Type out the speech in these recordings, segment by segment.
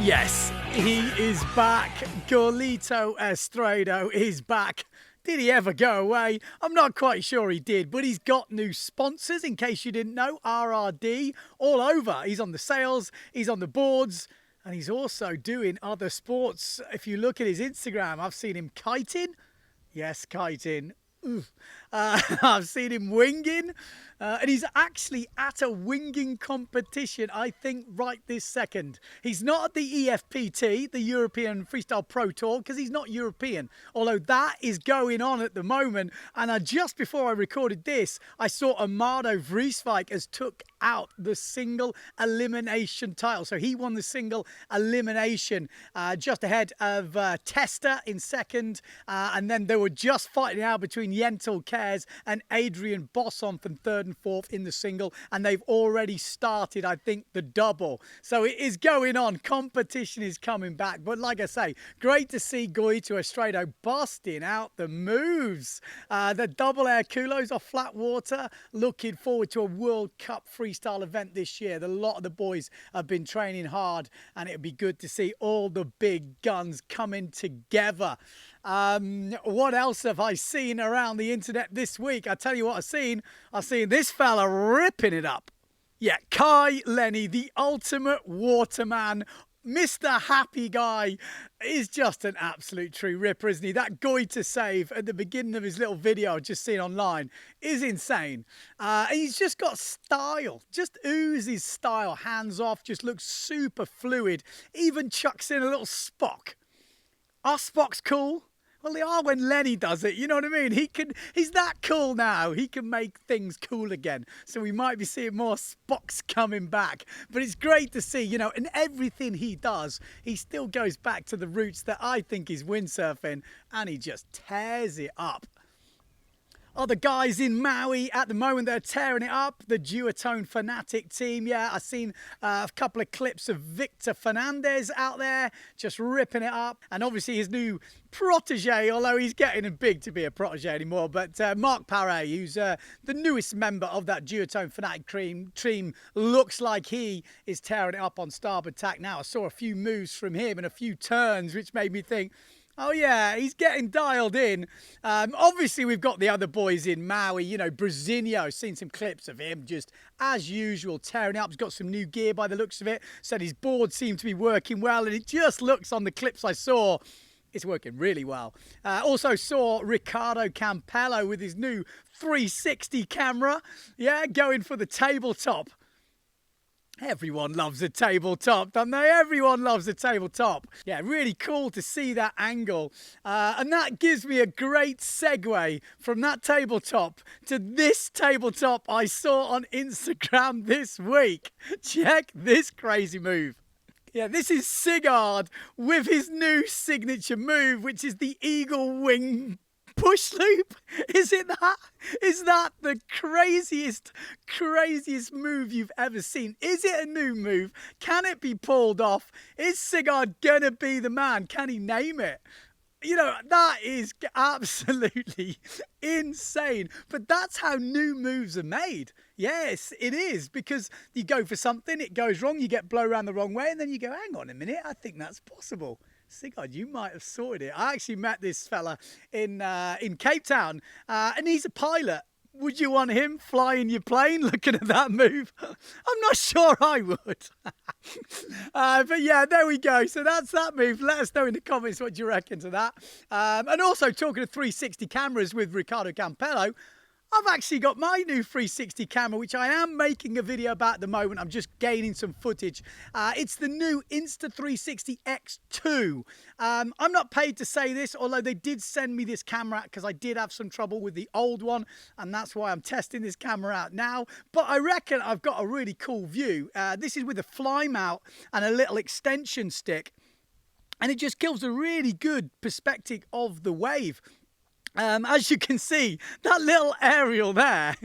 Yes, he is back. Gorlito Estrado is back. Did he ever go away? I'm not quite sure he did, but he's got new sponsors, in case you didn't know, RRD, all over. He's on the sails, he's on the boards, and he's also doing other sports. If you look at his Instagram, I've seen him kiting. Yes, kiting. I've seen him winging, and he's actually at a winging competition, I think, right this second. He's not at the EFPT, the European Freestyle Pro Tour, because he's not European, although that is going on at the moment. And just before I recorded this, I saw Amado Vrieswijk has took out the single elimination title. So he won the single elimination, just ahead of Testa in second, and then they were just fighting out between Yentl Cares and Adrian Bosson from third and fourth in the single, and they've already started, I think, the double. So it is going on. Competition is coming back. But like I say, great to see Gorlito Estrado busting out the moves. The double air culos off flat water. Looking forward to a World Cup freestyle event this year. A lot of the boys have been training hard, and it'll be good to see all the big guns coming together. What else have I seen around the internet this week? I tell you what I've seen this fella ripping it up. Yeah, Lenny, the ultimate waterman, Mr. Happy Guy, is just an absolute true ripper, isn't he? That goiter save at the beginning of his little video I've just seen online is insane. And he's just got style, just oozes style, hands off, just looks super fluid, even chucks in a little Spock. Are Spocks cool? Well, they are when Lenny does it, you know what I mean? He's that cool now. He can make things cool again. So we might be seeing more Spocks coming back. But it's great to see, you know, in everything he does, he still goes back to the roots that I think is windsurfing, and he just tears it up. Other guys in Maui at the moment, they're tearing it up. The Duotone Fanatic team. Yeah, I've seen a couple of clips of Victor Fernandez out there just ripping it up. And obviously his new protege, although he's getting big to be a protege anymore. But Mark Paré, who's the newest member of that Duotone Fanatic team, looks like he is tearing it up on starboard tack now. I saw a few moves from him and a few turns, which made me think, oh, yeah, he's getting dialed in. Obviously, we've got the other boys in Maui. You know, Brazinho, seen some clips of him just, as usual, tearing up. He's got some new gear by the looks of it. Said his board seemed to be working well, and it just looks on the clips I saw, it's working really well. Also saw Ricardo Campello with his new 360 camera. Yeah, going for the tabletop. Everyone loves a tabletop, don't they? Everyone loves a tabletop. Yeah, really cool to see that angle. And that gives me a great segue from that tabletop to this tabletop I saw on Instagram this week. Check this crazy move. Yeah, this is Sigurd with his new signature move, which is the eagle wing push loop. Is that the craziest move you've ever seen? Is it a new move? Can it be pulled off? Is Sigurd gonna be the man? Can he name it? You know, that is absolutely insane. But that's how new moves are made. Yes, it is. Because you go for something, it goes wrong, you get blown around the wrong way, and then you go, hang on a minute, I think that's possible. Sigurd, you might have sorted it. I actually met this fella in Cape Town, and he's a pilot. Would you want him flying your plane looking at that move? I'm not sure I would. But yeah, there we go. So that's that move. Let us know in the comments what you reckon to that. And also talking of 360 cameras with Ricardo Campello, I've actually got my new 360 camera, which I am making a video about at the moment. I'm just gaining some footage. It's the new Insta360 X2. I'm not paid to say this, although they did send me this camera because I did have some trouble with the old one, and that's why I'm testing this camera out now. But I reckon I've got a really cool view. This is with a fly mount and a little extension stick, and it just gives a really good perspective of the wave. As you can see, that little aerial there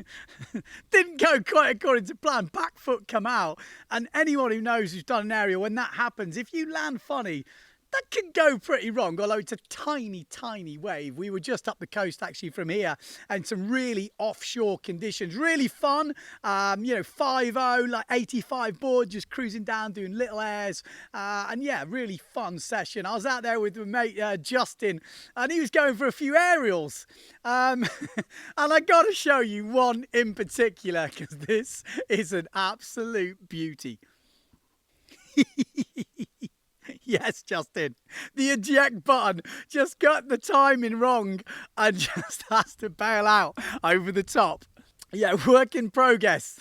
didn't go quite according to plan. Back foot come out. And anyone who knows who's done an aerial, when that happens, if you land funny, that can go pretty wrong, although it's a tiny, tiny wave. We were just up the coast actually from here and some really offshore conditions. Really fun, 5.0, like 85 board, just cruising down, doing little airs. And yeah, really fun session. I was out there with my mate Justin, and he was going for a few aerials. And I got to show you one in particular because this is an absolute beauty. Yes, Justin, the eject button just got the timing wrong and just has to bail out over the top. Yeah, work in progress.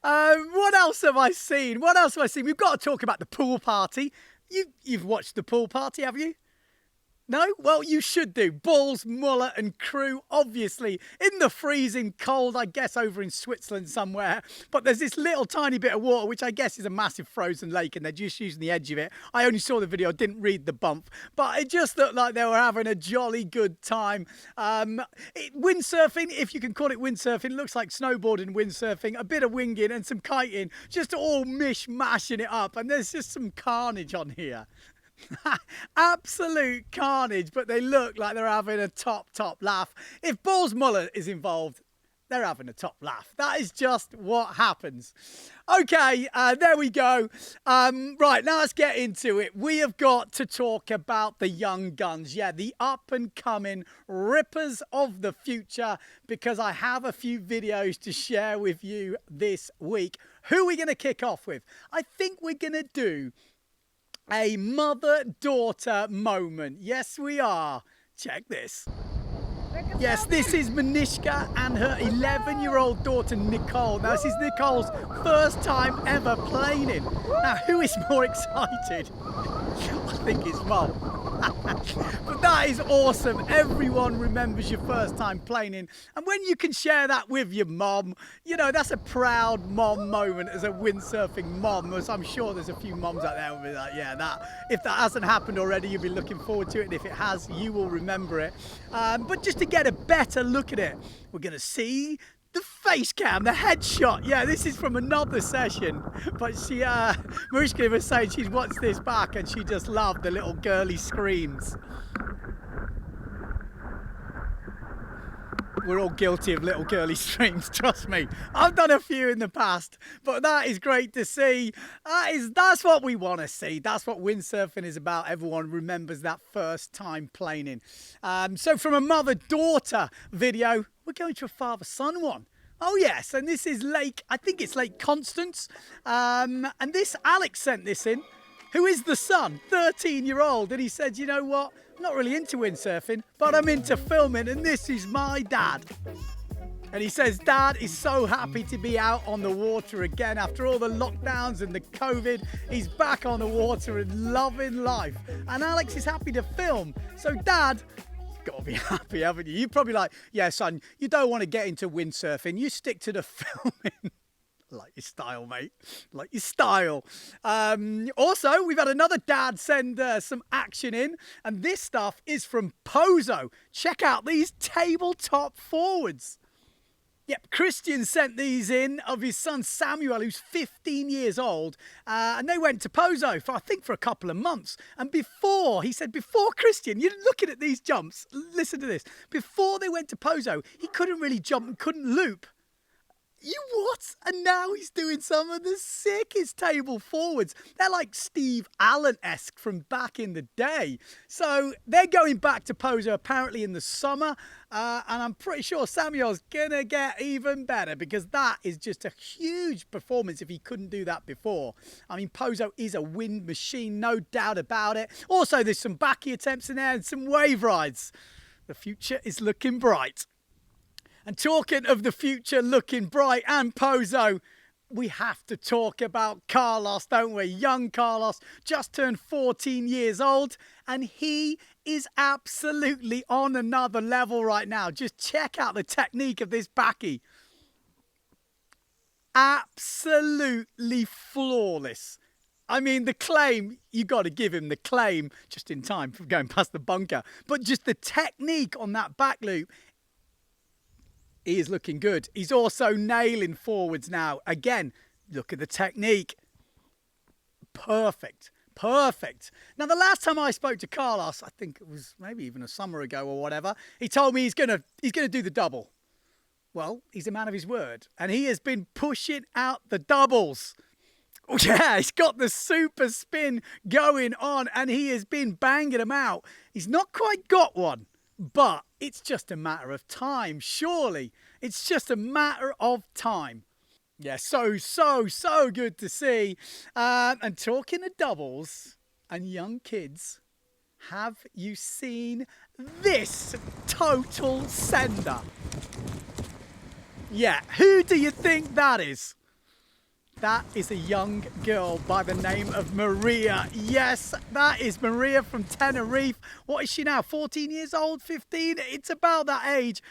What else have I seen? We've got to talk about the pool party. You've watched the pool party, have you? No? Well, you should do. Balls, Muller and crew, obviously, in the freezing cold, I guess over in Switzerland somewhere. But there's this little tiny bit of water, which I guess is a massive frozen lake, and they're just using the edge of it. I only saw the video, didn't read the bump. But it just looked like they were having a jolly good time. Windsurfing, if you can call it windsurfing, looks like snowboarding, windsurfing, a bit of winging and some kiting, just all mishmashing it up. And there's just some carnage on here. Absolute carnage, but they look like they're having a top laugh. If Balls Muller is involved, they're having a top laugh. That is just what happens. Okay, there we go. Right, now let's get into it. We have got to talk about the young guns. Yeah, the up-and-coming rippers of the future, because I have a few videos to share with you this week. Who are we going to kick off with? I think we're going to do a mother-daughter moment. Yes, we are. Check this. Yes, this is Manishka and her 11-year-old daughter, Nicole. Now, this is Nicole's first time ever planing. Now, who is more excited? I think it's Mum. But that is awesome. Everyone remembers your first time planing. And when you can share that with your mom, you know, that's a proud mom moment as a windsurfing mom. As I'm sure there's a few moms out there who will be like, yeah, if that hasn't happened already, you'll be looking forward to it. And if it has, you will remember it. But just to get a better look at it, we're going to see the face cam, the headshot. Yeah, this is from another session. But Marishka was saying she's watched this back and she just loved the little girly screams. We're all guilty of little girly screams, trust me. I've done a few in the past, but that is great to see. That's what we want to see. That's what windsurfing is about. Everyone remembers that first time planing. So from a mother-daughter video, we're going to a father-son one. Oh yes, and this is I think it's Lake Constance. And this, Alex sent this in, who is the son, 13-year-old. And he said, you know what? I'm not really into windsurfing, but I'm into filming, and this is my dad. And he says, Dad is so happy to be out on the water again after all the lockdowns and the COVID. He's back on the water and loving life. And Alex is happy to film. So, Dad, you've got to be happy, haven't you? You're probably like, yeah, son, you don't want to get into windsurfing. You stick to the filming. Like your style, mate. Like your style. Also, we've had another dad send some action in. And this stuff is from Pozo. Check out these tabletop forwards. Yep, Christian sent these in of his son Samuel, who's 15 years old. And they went to Pozo for a couple of months. And before Christian, you're looking at these jumps. Listen to this. Before they went to Pozo, he couldn't really jump and couldn't loop. You what? And now he's doing some of the sickest table forwards. They're like Steve Allen-esque from back in the day. So they're going back to Pozo apparently in the summer. And I'm pretty sure Samuel's going to get even better because that is just a huge performance if he couldn't do that before. I mean, Pozo is a wind machine, no doubt about it. Also, there's some backy attempts in there and some wave rides. The future is looking bright. And talking of the future looking bright and Pozo, we have to talk about Carlos, don't we? Young Carlos just turned 14 years old and he is absolutely on another level right now. Just check out the technique of this backy. Absolutely flawless. I mean, the claim, you got to give him the claim just in time for going past the bunker. But just the technique on that back loop, he is looking good. He's also nailing forwards now. Again, look at the technique. Perfect. Perfect. Now, the last time I spoke to Carlos, I think it was maybe even a summer ago or whatever, he told me he's gonna do the double. Well, he's a man of his word, and he has been pushing out the doubles. Yeah, he's got the super spin going on, and he has been banging them out. He's not quite got one, but it's just a matter of time, surely. It's just a matter of time. Yeah, so good to see. And talking of doubles and young kids, have you seen this total sender? Yeah, who do you think that is? That is a young girl by the name of Maria. Yes, that is Maria from Tenerife. What is she now, 14 years old, 15? It's about that age.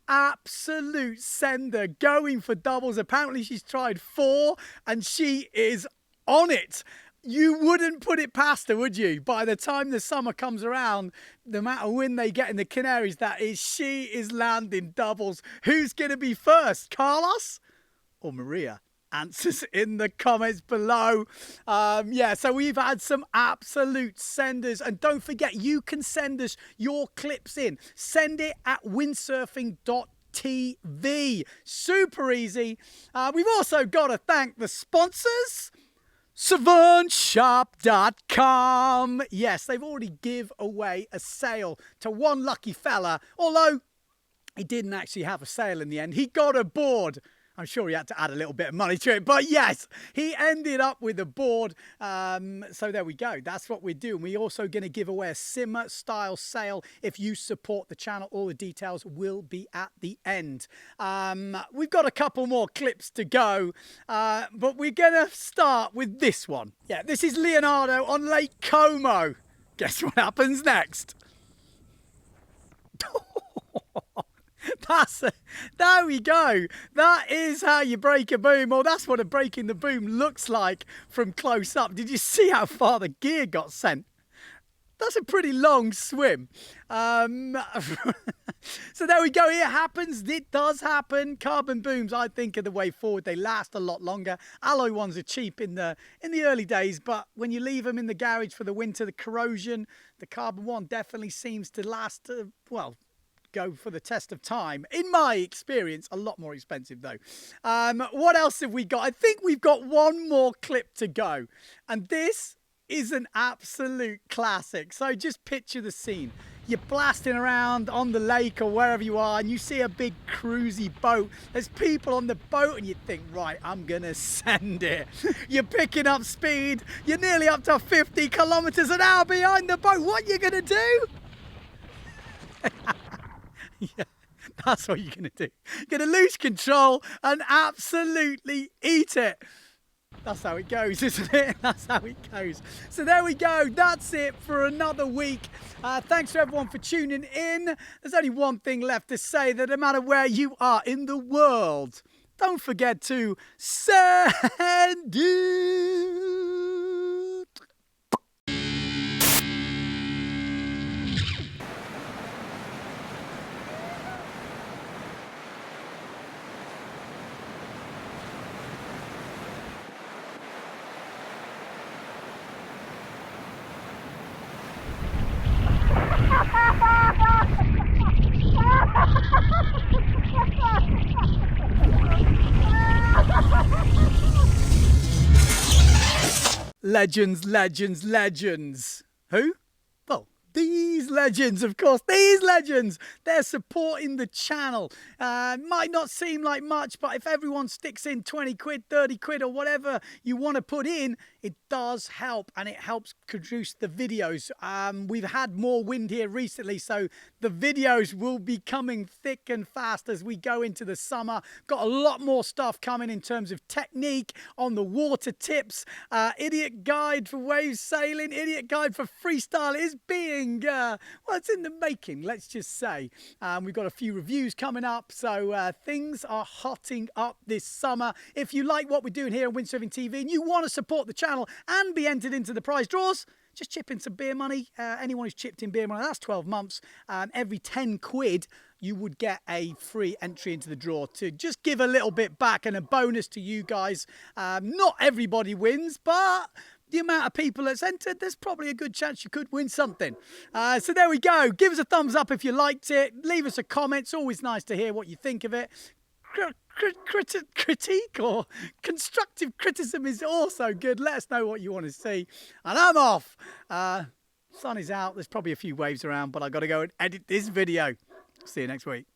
Absolute sender, going for doubles. Apparently she's tried 4 and she is on it. You wouldn't put it past her, would you? By the time the summer comes around, no matter when they get in the Canaries, she is landing doubles. Who's going to be first, Carlos or Maria? Answers in the comments below. So we've had some absolute senders, and don't forget, you can send us your clips in. Send it at Windsurfing.TV. Super easy. We've also got to thank the sponsors. SavantShop.com. Yes, they've already give away a sale to one lucky fella, although he didn't actually have a sale in the end. He got a board. I'm sure he had to add a little bit of money to it, but yes, he ended up with a board. So there we go. That's what we're doing. We're also going to give away a simmer style sale if you support the channel. All the details will be at the end. We've got a couple more clips to go, but we're going to start with this one. Yeah, this is Leonardo on Lake Como. Guess what happens next? There we go. That is how you break a boom, or that's what a breaking the boom looks like from close up. Did you see how far the gear got sent? That's a pretty long swim. So there we go. It happens. It does happen. Carbon booms, I think, are the way forward. They last a lot longer. Alloy ones are cheap in the early days, but when you leave them in the garage for the winter, the corrosion, the carbon one definitely seems to last, go for the test of time. In my experience, a lot more expensive though. What else have we got? I think we've got one more clip to go, and this is an absolute classic. So just picture the scene. You're blasting around on the lake or wherever you are, and you see a big cruisy boat. There's people on the boat, and you think, right, I'm gonna send it. You're picking up speed. You're nearly up to 50 kilometers an hour behind the boat. What are you gonna do? Yeah, that's what you're going to do. You're going to lose control and absolutely eat it. That's how it goes, isn't it? That's how it goes. So there we go. That's it for another week. Thanks to everyone for tuning in. There's only one thing left to say, that no matter where you are in the world, don't forget to send it. Legends, legends, legends. Who? Well, these legends, of course. These legends. They're supporting the channel. Might not seem like much, but if everyone sticks in 20 quid, 30 quid, or whatever you want to put in, it does help, and it helps produce the videos. We've had more wind here recently, so the videos will be coming thick and fast as we go into the summer. Got a lot more stuff coming in terms of technique on the water tips, idiot guide for wave sailing, idiot guide for freestyle is being, well, it's in the making, let's just say. We've got a few reviews coming up, so things are hotting up this summer. If you like what we're doing here on Windsurfing TV and you want to support the channel and be entered into the prize draws, just chip in some beer money. Anyone who's chipped in beer money, that's 12 months. Every 10 quid, you would get a free entry into the draw to just give a little bit back and a bonus to you guys. Not everybody wins, but the amount of people that's entered, there's probably a good chance you could win something. So there we go. Give us a thumbs up if you liked it. Leave us a comment. It's always nice to hear what you think of it. Critique or constructive criticism is also good. Let us know what you want to see. And I'm off. Sun is out. There's probably a few waves around, but I've got to go and edit this video. See you next week.